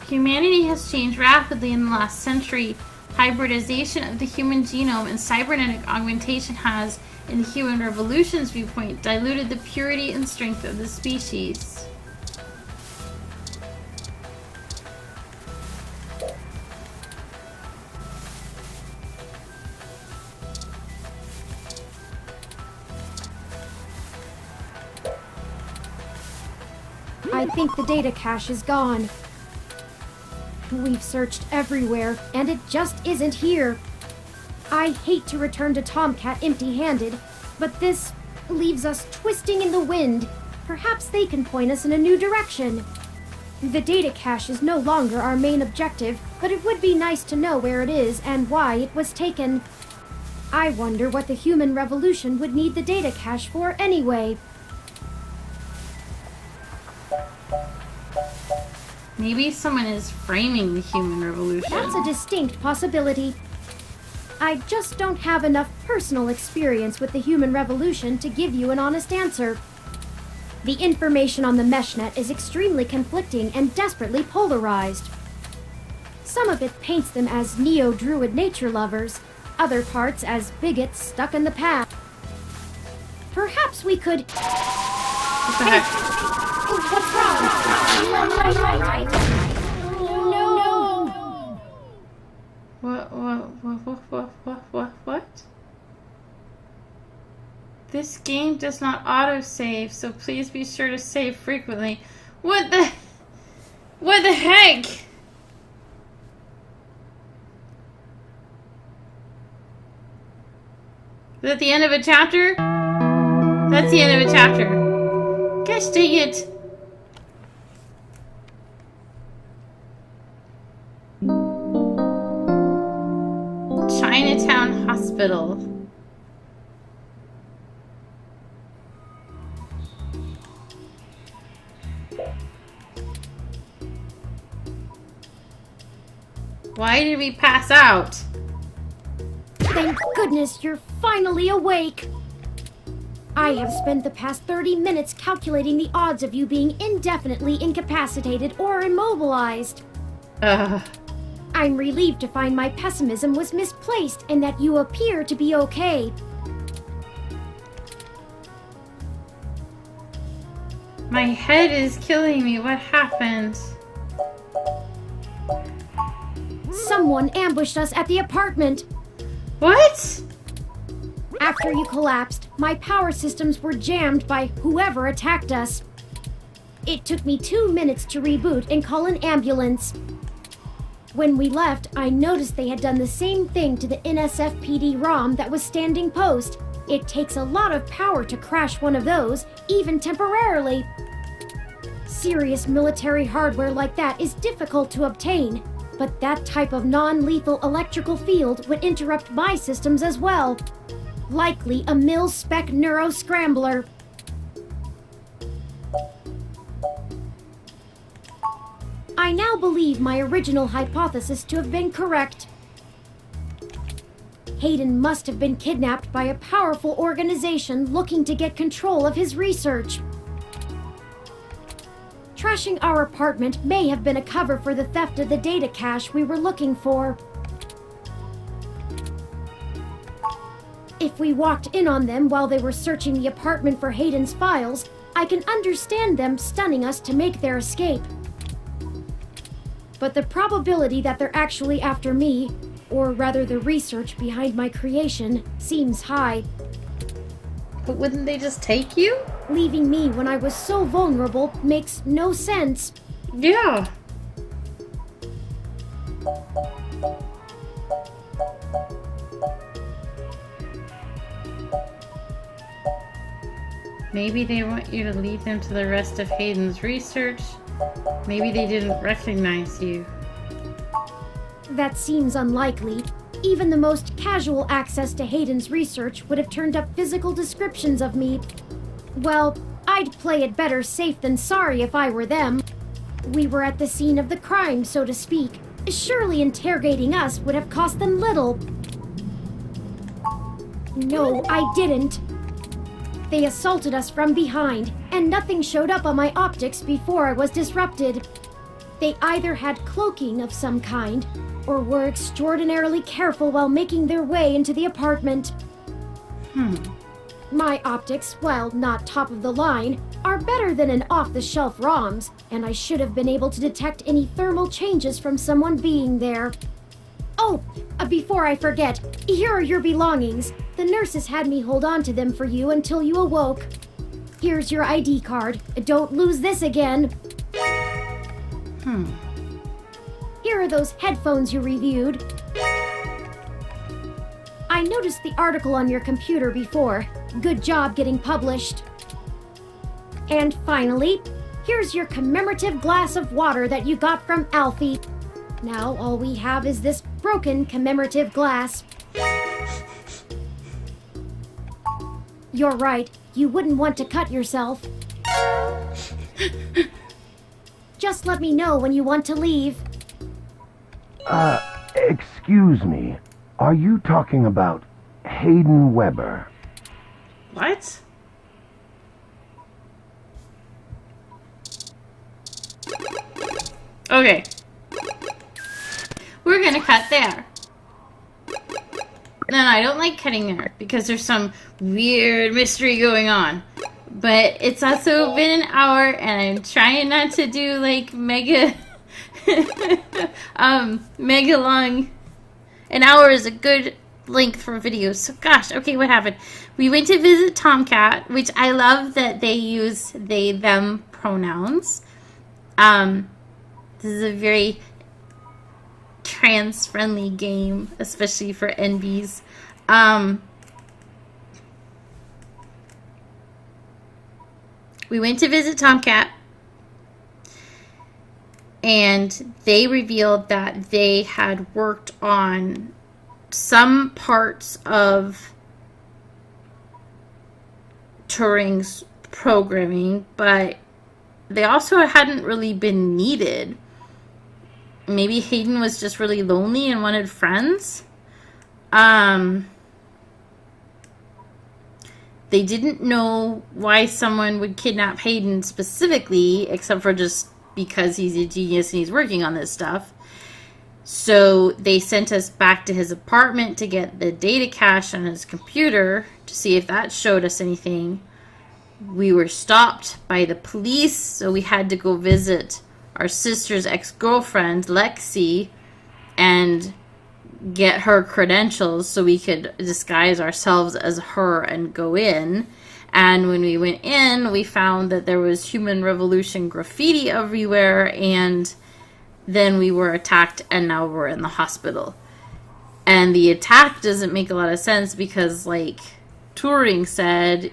Humanity has changed rapidly in the last century. Hybridization of the human genome and cybernetic augmentation has, in the Human Revolution's viewpoint, diluted the purity and strength of the species. I think the data cache is gone. We've searched everywhere, and it just isn't here. I hate to return to Tomcat empty-handed, but this leaves us twisting in the wind. Perhaps they can point us in a new direction. The data cache is no longer our main objective, but it would be nice to know where it is and why it was taken. I wonder what the human revolution would need the data cache for anyway. Maybe someone is framing the human revolution. That's a distinct possibility. I just don't have enough personal experience with the human revolution to give you an honest answer. The information on the meshnet is extremely conflicting and desperately polarized. Some of it paints them as neo-druid nature lovers, other parts as bigots stuck in the past. Perhaps we could... What the heck? What's wrong? No! What? This game does not autosave, so please be sure to save frequently. What the heck? Is that the end of a chapter? That's the end of a chapter. Gosh dang it. Chinatown Hospital. Why did we pass out? Thank goodness you're finally awake! I have spent the past 30 minutes calculating the odds of you being indefinitely incapacitated or immobilized. I'm relieved to find my pessimism was misplaced and that you appear to be okay. My head is killing me. What happened? Someone ambushed us at the apartment. What? After you collapsed, my power systems were jammed by whoever attacked us. It took me 2 minutes to reboot and call an ambulance. When we left, I noticed they had done the same thing to the NSFPD ROM that was standing post. It takes a lot of power to crash one of those, even temporarily. Serious military hardware like that is difficult to obtain, but that type of non-lethal electrical field would interrupt my systems as well. Likely a mil-spec neuro-scrambler. I now believe my original hypothesis to have been correct. Hayden must have been kidnapped by a powerful organization looking to get control of his research. Trashing our apartment may have been a cover for the theft of the data cache we were looking for. If we walked in on them while they were searching the apartment for Hayden's files, I can understand them stunning us to make their escape. But the probability that they're actually after me, or rather the research behind my creation, seems high. But wouldn't they just take you? Leaving me when I was so vulnerable makes no sense. Yeah. Maybe they want you to lead them to the rest of Hayden's research. Maybe they didn't recognize you. That seems unlikely. Even the most casual access to Hayden's research would have turned up physical descriptions of me. Well, I'd play it better safe than sorry if I were them. We were at the scene of the crime, so to speak. Surely interrogating us would have cost them little. No, I didn't. They assaulted us from behind, and nothing showed up on my optics before I was disrupted. They either had cloaking of some kind, or were extraordinarily careful while making their way into the apartment. My optics, while not top of the line, are better than an off-the-shelf ROM's, and I should have been able to detect any thermal changes from someone being there. Oh, before I forget, here are your belongings. The nurses had me hold on to them for you until you awoke. Here's your ID card. Don't lose this again. Here are those headphones you reviewed. I noticed the article on your computer before. Good job getting published. And finally, here's your commemorative glass of water that you got from Alfie. Now all we have is this broken commemorative glass. You're right, you wouldn't want to cut yourself. Just let me know when you want to leave. Excuse me. Are you talking about Hayden Weber? What? Okay. We're gonna cut there. No, I don't like cutting there because there's some weird mystery going on. But it's also been an hour and I'm trying not to do like mega mega long. An hour is a good length for videos. So gosh, okay, what happened? We went to visit Tomcat, which I love that they use they them pronouns. This is a very trans-friendly game, especially for NBs. We went to visit Tomcat, and they revealed that they had worked on some parts of Turing's programming, but they also hadn't really been needed. Maybe Hayden was just really lonely and wanted friends. They didn't know why someone would kidnap Hayden specifically, except for just because he's a genius and he's working on this stuff. So they sent us back to his apartment to get the data cache on his computer to see if that showed us anything. We were stopped by the police, so we had to go visit our sister's ex-girlfriend, Lexi, and get her credentials so we could disguise ourselves as her and go in. And when we went in, we found that there was Human Revolution graffiti everywhere, and then we were attacked, and now we're in the hospital. And the attack doesn't make a lot of sense because, like, Turing said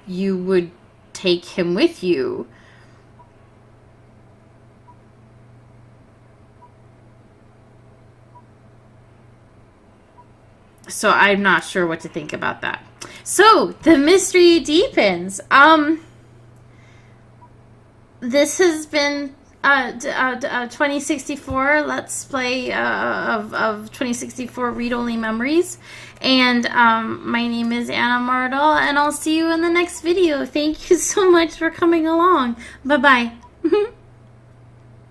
you would take him with you. So I'm not sure what to think about that. So the mystery deepens. This has been 2064 Let's Play of 2064 Read-Only Memories. And my name is Anna Mardell, and I'll see you in the next video. Thank you so much for coming along. Bye-bye.